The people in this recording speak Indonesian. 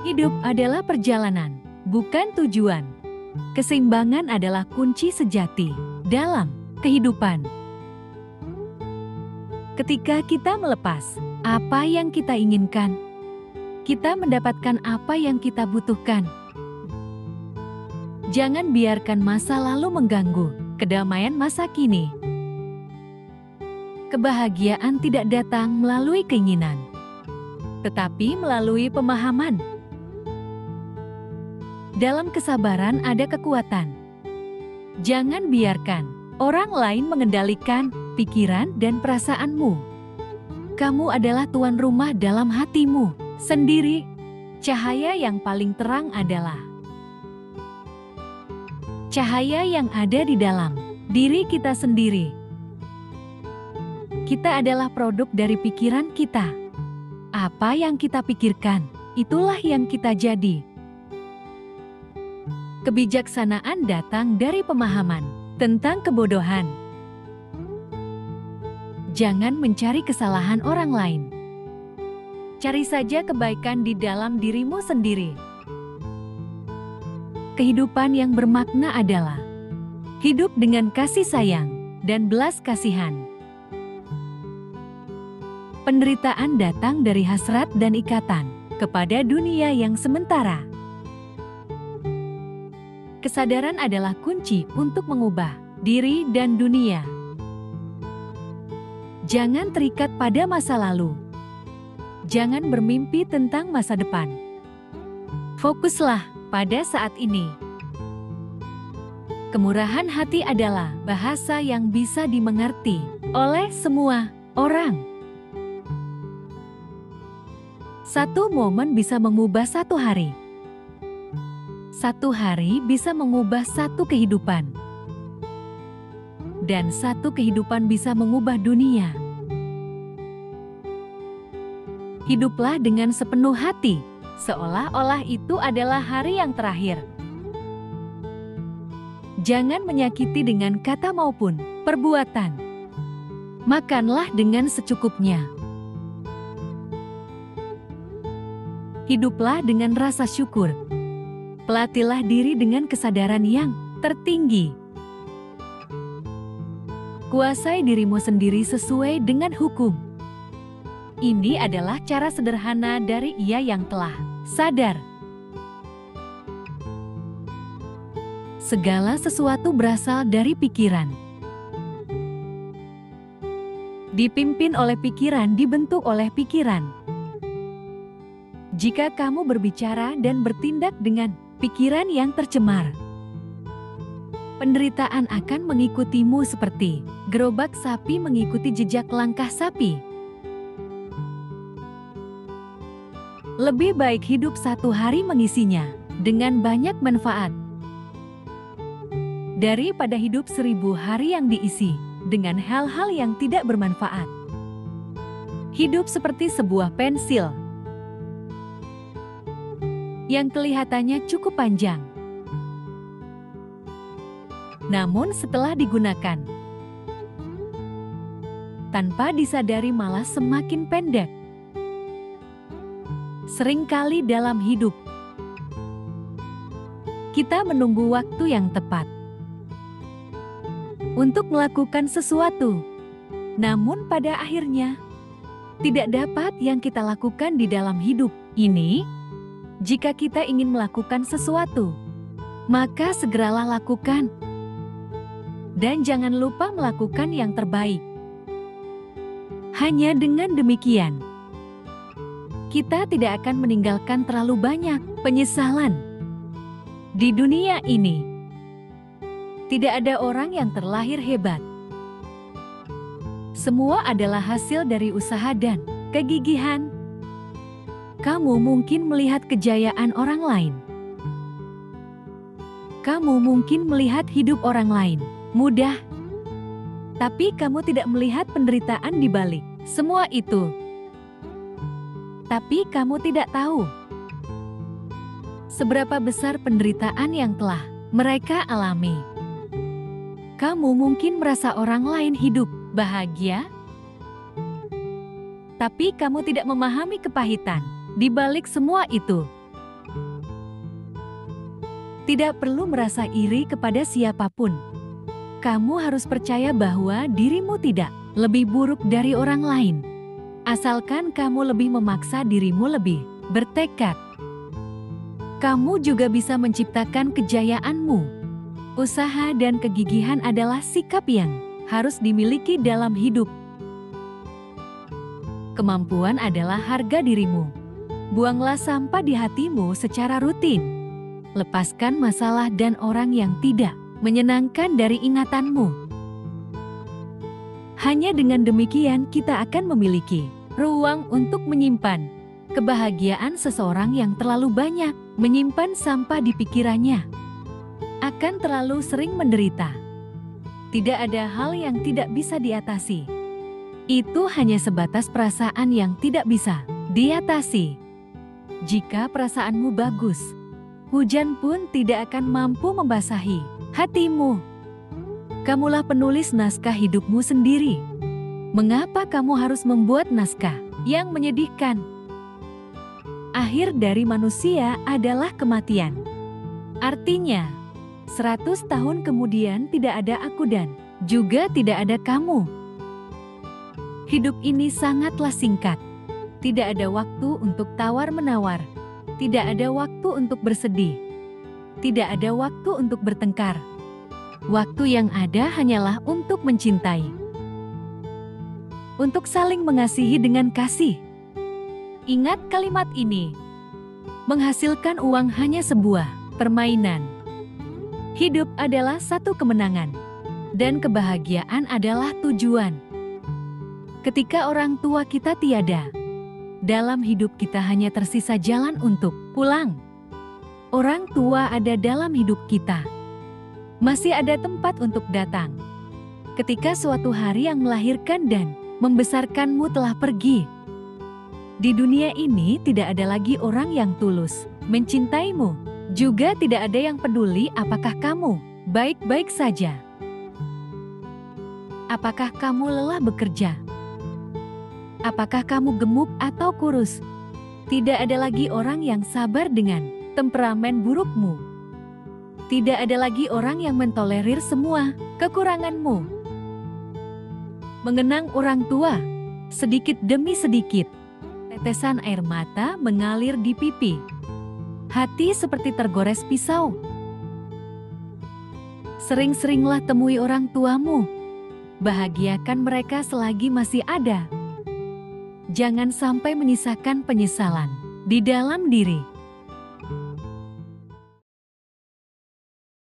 Hidup adalah perjalanan, bukan tujuan. Keseimbangan adalah kunci sejati dalam kehidupan. Ketika kita melepas apa yang kita inginkan, kita mendapatkan apa yang kita butuhkan. Jangan biarkan masa lalu mengganggu kedamaian masa kini. Kebahagiaan tidak datang melalui keinginan, tetapi melalui pemahaman. Dalam kesabaran ada kekuatan. Jangan biarkan orang lain mengendalikan pikiran dan perasaanmu. Kamu adalah tuan rumah dalam hatimu sendiri. Cahaya yang paling terang adalah cahaya yang ada di dalam diri kita sendiri. Kita adalah produk dari pikiran kita. Apa yang kita pikirkan, itulah yang kita jadi. Kebijaksanaan datang dari pemahaman tentang kebodohan. Jangan mencari kesalahan orang lain. Cari saja kebaikan di dalam dirimu sendiri. Kehidupan yang bermakna adalah hidup dengan kasih sayang dan belas kasihan. Penderitaan datang dari hasrat dan ikatan kepada dunia yang sementara. Kesadaran adalah kunci untuk mengubah diri dan dunia. Jangan terikat pada masa lalu. Jangan bermimpi tentang masa depan. Fokuslah pada saat ini. Kemurahan hati adalah bahasa yang bisa dimengerti oleh semua orang. Satu momen bisa mengubah satu hari. Satu hari bisa mengubah satu kehidupan. Dan satu kehidupan bisa mengubah dunia. Hiduplah dengan sepenuh hati, seolah-olah itu adalah hari yang terakhir. Jangan menyakiti dengan kata maupun perbuatan. Makanlah dengan secukupnya. Hiduplah dengan rasa syukur. Pelatihlah diri dengan kesadaran yang tertinggi. Kuasai dirimu sendiri sesuai dengan hukum. Ini adalah cara sederhana dari Ia yang telah sadar. Segala sesuatu berasal dari pikiran. Dipimpin oleh pikiran, dibentuk oleh pikiran. Jika kamu berbicara dan bertindak dengan pikiran yang tercemar, penderitaan akan mengikutimu seperti gerobak sapi mengikuti jejak langkah sapi. Lebih baik hidup satu hari mengisinya dengan banyak manfaat, daripada hidup 1000 hari yang diisi dengan hal-hal yang tidak bermanfaat. Hidup seperti sebuah pensil yang kelihatannya cukup panjang. Namun setelah digunakan, tanpa disadari malah semakin pendek. Seringkali dalam hidup, kita menunggu waktu yang tepat untuk melakukan sesuatu. Namun pada akhirnya, tidak dapat yang kita lakukan di dalam hidup ini. Jika kita ingin melakukan sesuatu, maka segeralah lakukan. Dan jangan lupa melakukan yang terbaik. Hanya dengan demikian, kita tidak akan meninggalkan terlalu banyak penyesalan. Di dunia ini, tidak ada orang yang terlahir hebat. Semua adalah hasil dari usaha dan kegigihan. Kamu mungkin melihat kejayaan orang lain. Kamu mungkin melihat hidup orang lain mudah. Tapi kamu tidak melihat penderitaan di balik semua itu. Tapi kamu tidak tahu seberapa besar penderitaan yang telah mereka alami. Kamu mungkin merasa orang lain hidup bahagia, tapi kamu tidak memahami kepahitan di balik semua itu. Tidak perlu merasa iri kepada siapapun. Kamu harus percaya bahwa dirimu tidak lebih buruk dari orang lain. Asalkan kamu lebih memaksa dirimu lebih bertekad. Kamu juga bisa menciptakan kejayaanmu. Usaha dan kegigihan adalah sikap yang harus dimiliki dalam hidup. Kemampuan adalah harga dirimu. Buanglah sampah di hatimu secara rutin. Lepaskan masalah dan orang yang tidak menyenangkan dari ingatanmu. Hanya dengan demikian kita akan memiliki ruang untuk menyimpan kebahagiaan. Seseorang yang terlalu banyak menyimpan sampah di pikirannya akan terlalu sering menderita. Tidak ada hal yang tidak bisa diatasi. Itu hanya sebatas perasaan yang tidak bisa diatasi. Jika perasaanmu bagus, hujan pun tidak akan mampu membasahi hatimu. Kamulah penulis naskah hidupmu sendiri. Mengapa kamu harus membuat naskah yang menyedihkan? Akhir dari manusia adalah kematian. Artinya, 100 tahun kemudian tidak ada aku dan juga tidak ada kamu. Hidup ini sangatlah singkat. Tidak ada waktu untuk tawar-menawar. Tidak ada waktu untuk bersedih. Tidak ada waktu untuk bertengkar. Waktu yang ada hanyalah untuk mencintai. Untuk saling mengasihi dengan kasih. Ingat kalimat ini. Menghasilkan uang hanya sebuah permainan. Hidup adalah satu kemenangan. Dan kebahagiaan adalah tujuan. Ketika orang tua kita tiada, dalam hidup kita hanya tersisa jalan untuk pulang. Orang tua ada dalam hidup kita. Masih ada tempat untuk datang. Ketika suatu hari yang melahirkan dan membesarkanmu telah pergi. Di dunia ini tidak ada lagi orang yang tulus mencintaimu. Juga tidak ada yang peduli apakah kamu baik-baik saja. Apakah kamu lelah bekerja? Apakah kamu gemuk atau kurus? Tidak ada lagi orang yang sabar dengan temperamen burukmu. Tidak ada lagi orang yang mentolerir semua kekuranganmu. Mengenang orang tua, sedikit demi sedikit. Tetesan air mata mengalir di pipi. Hati seperti tergores pisau. Sering-seringlah temui orang tuamu. Bahagiakan mereka selagi masih ada. Jangan sampai menyisakan penyesalan di dalam diri.